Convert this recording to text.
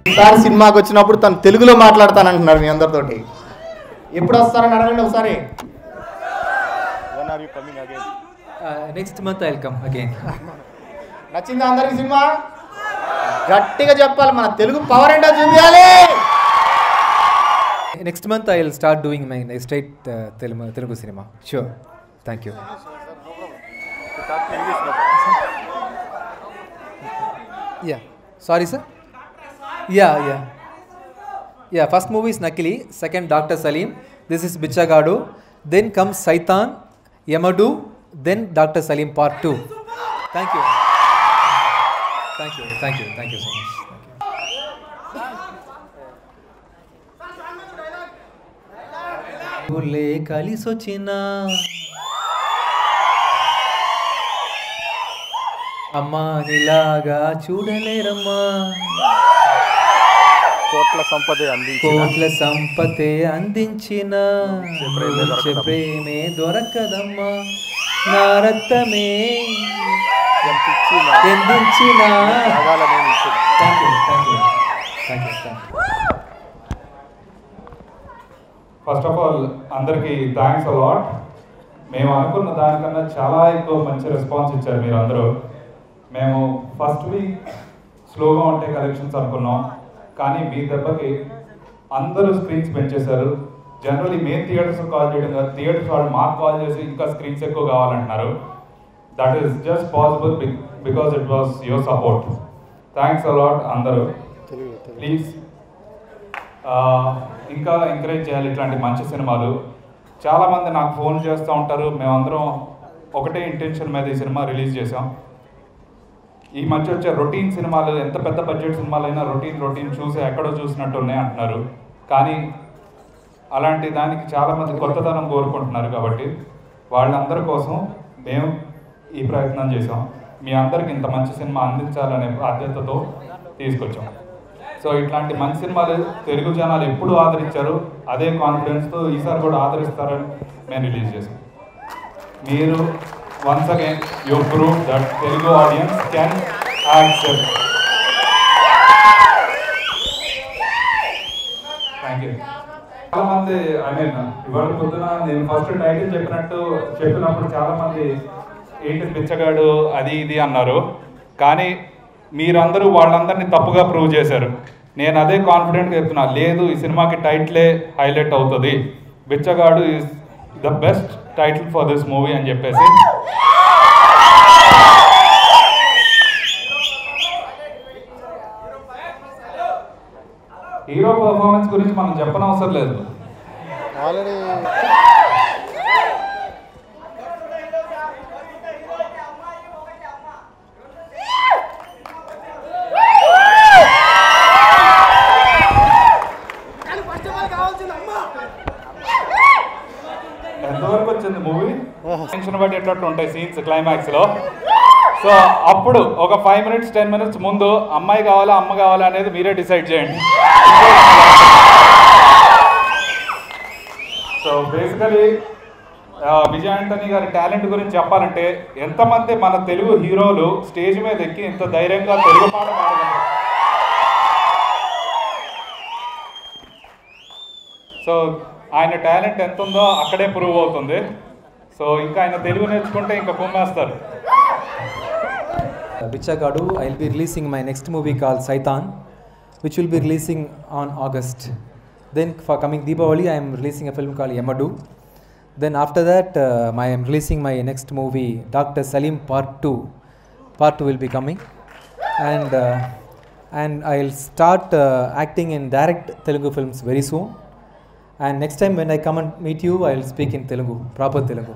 ఈసారి సినిమాకి వచ్చినప్పుడు తను తెలుగులో మాట్లాడతానంటున్నాడు మీ అందరితోటి. ఎప్పుడు వస్తారని అడగండి ఒకసారి. Next month I will come again. నచ్చిందా అందరికి సినిమా? గట్టిగా చెప్పాలి, మన తెలుగు పవర్ ఏంటో చూపించాలి. Next month I will start doing my straight Telugu cinema. Sure. Thank you. Yeah. Sorry, sir. Yeah. First movie is Nakili. Second, Dr. Salim. This is Bichagadu. Then comes Saitan, Yamadu. Then Dr. Salim Part 2. Thank you. Thank you so much. ఊర్లే కలిసొచ్చినా అమ్మా నీలాగా చూడలేరమ్మా, కోట్ల సంపదే అందించిన ప్రేమే దొరకదమ్మా, నా రక్తమే ఎందించిన. First of all అందరికీ thanks a lot. మేము అనుకున్న దానికన్నా చాలా ఎక్కువ మంచి రెస్పాన్స్ ఇచ్చారు మీరు అందరూ. మేము ఫస్ట్ వీక్ స్లోగా ఉంటే కలెక్షన్స్ అనుకున్నాం, కానీ మీ దెబ్బకి అందరూ స్క్రీన్స్ పెంచేశారు. జనరల్లీ మెయిన్ థియేటర్స్ కాల్ చేయడం కాదు, థియేటర్స్ వాళ్ళు మాకు కాల్ చేసి ఇంకా స్క్రీన్స్ ఎక్కువ కావాలంటున్నారు. That is just possible because it was your support. Thanks a lot అందరూ. ప్లీజ్ ఇంకా ఎంకరేజ్ చేయాలి ఇట్లాంటి మంచి సినిమాలు. చాలామంది నాకు ఫోన్ చేస్తూ ఉంటారు. మేమందరం ఒకటే ఇంటెన్షన్ మీద ఈ సినిమా రిలీజ్ చేసాం. ఈ మధ్య వచ్చే రొటీన్ సినిమాలు, ఎంత పెద్ద బడ్జెట్ సినిమాలైనా రొటీన్ చూసి ఎక్కడో చూసినట్టు ఉన్నాయి అంటున్నారు. కానీ అలాంటి దానికి చాలామంది కొత్తదనం కోరుకుంటున్నారు. కాబట్టి వాళ్ళందరి కోసం మేము ఈ ప్రయత్నం చేసాం. మీ అందరికి ఇంత మంచి సినిమా అందించాలనే బాధ్యతతో తీసుకొచ్చాం. సో ఇట్లాంటి మంచి సినిమాలు తెలుగు జనాలు ఎప్పుడు ఆదరించారు, అదే కాన్ఫిడెన్స్తో ఈసారి కూడా ఆదరిస్తారని మేము రిలీజ్ చేసాం. మీరు once again you prove that Telugu audience can accept. Thank you. చాలామంది ఇవాళ పొద్దున నేను ఫస్ట్ టైటిల్ చెప్పినప్పుడు చాలామంది ఏంటి బిచ్చగాడు అది ఇది అన్నారు. కానీ మీరందరూ వాళ్ళందరినీ తప్పుగా ప్రూవ్ చేశారు. నేను అదే కాన్ఫిడెంట్గా చెప్తున్నా, లేదు ఈ సినిమాకి టైటిలే హైలైట్ అవుతుంది, బిచ్చగాడు is the best title for this movie అని చెప్పేసి. హీరో పర్ఫార్మెన్స్ గురించి మనం చెప్పనవసరం లేదు. ఆల్రెడీ ఎంతవరకు వచ్చింది మూవీ? టెన్షన్ పట్టేటట్టు ఉంటాయి సీన్స్ క్లైమాక్స్లో. సో అప్పుడు ఒక 5 minutes 10 minutes ముందు అమ్మాయి కావాలా అమ్మ కావాలా అనేది మీరే డిసైడ్ చేయండి. సో బేసికలీ విజయ్ ఆంటనీ గారి టాలెంట్ గురించి చెప్పాలంటే, ఎంతమంది మన తెలుగు హీరోలు స్టేజ్ మీద ఎక్కి ఇంత ధైర్యంగా తెలుగు పాట పాడగలరు. సో ఆయన టాలెంట్ ఎంత ఉందో అక్కడే ప్రూవ్ అవుతుంది. సో ఇంకా ఆయన తెలుగు నేర్చుకుంటే ఇంకా కుమ్మేస్తారు. Bichagadu, I will be releasing my next movie called Saitan, which will be releasing on August. Then for coming Deepavali, I am releasing a film called Yamadu. Then after that, I am releasing my next movie, Dr. Salim Part 2. Part 2 will be coming. And I will start acting in direct Telugu films very soon. And next time when I come and meet you, I will speak in Telugu, proper Telugu.